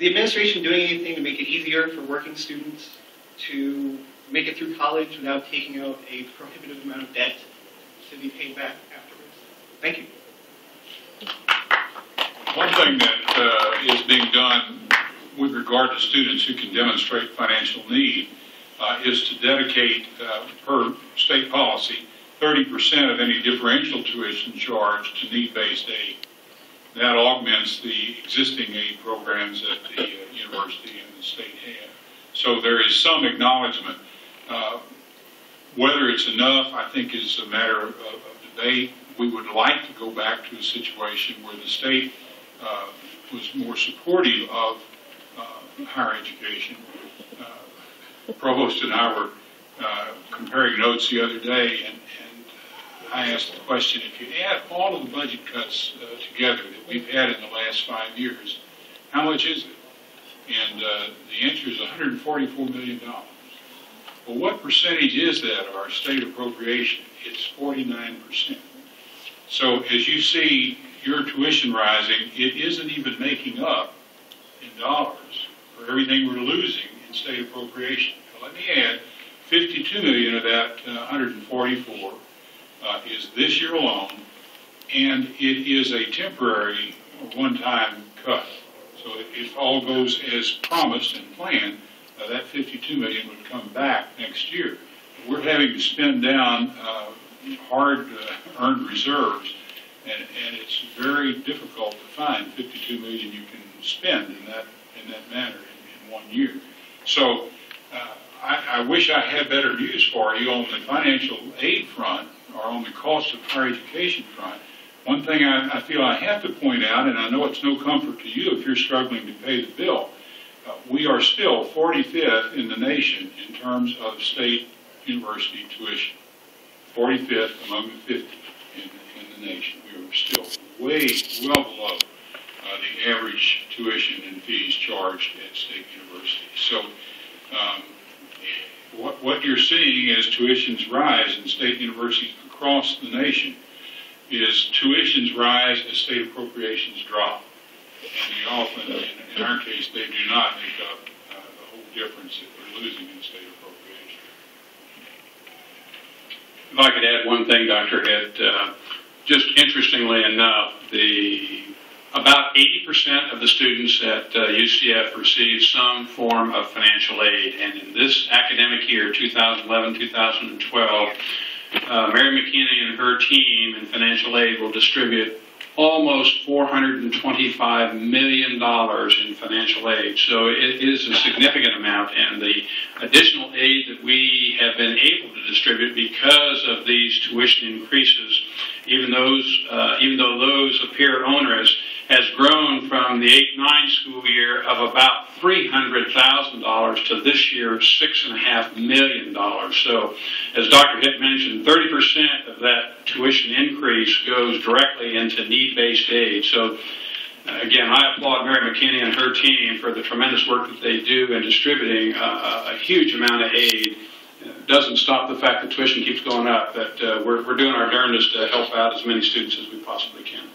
the administration doing anything to make it easier for working students to make it through college without taking out a prohibitive amount of debt to be paid back afterwards? Thank you. One thing that is being done with regard to students who can demonstrate financial need is to dedicate, per state policy, 30% of any differential tuition charge to need-based aid. That augments the existing aid programs that the university and the state have. So there is some acknowledgement. Whether it's enough, I think, is a matter of debate. We would like to go back to a situation where the state was more supportive of higher education. The provost and I were comparing notes the other day, and I asked the question, if you add all of the budget cuts together that we've had in the last 5 years, how much is it? And the answer is $144 million. Well, what percentage is that of our state appropriation? It's 49%. So as you see your tuition rising, it isn't even making up in dollars for everything we're losing in state appropriation. Now, let me add, 52 million of that 144 is this year alone, and it is a temporary one-time cut. So if all goes as promised and planned, that 52 million would come back next year. We're having to spend down hard-earned reserves, and it's very difficult to find 52 million you can spend in that manner in 1 year. So I wish I had better news for you on the financial aid front or on the cost of higher education front. One thing I feel I have to point out, and I know it's no comfort to you if you're struggling to pay the bill, we are still 45th in the nation in terms of state university tuition. 45th among the 50 in the nation. We are still well below the average tuition and fees charged at state universities. So what you're seeing as tuitions rise in state universities across the nation is tuitions rise as state appropriations drop. And they often, in our case, they do not make up the whole difference that we're losing in state appropriation. If I could add one thing, Dr. Hitt, just interestingly enough, about 80% of the students at UCF receive some form of financial aid, and in this academic year, 2011-2012, Mary McKinney and her team in financial aid will distribute almost $425 million in financial aid. So it is a significant amount, and the additional aid that we have been able to distribute because of these tuition increases, even though those appear onerous, has grown from the 8-9 school year of about $300,000 to this year $6.5 million. So, as Dr. Hitt mentioned, 30% of that tuition increase goes directly into need-based aid. So, again, I applaud Mary McKinney and her team for the tremendous work that they do in distributing a huge amount of aid. It doesn't stop the fact that tuition keeps going up, that we're doing our darndest to help out as many students as we possibly can.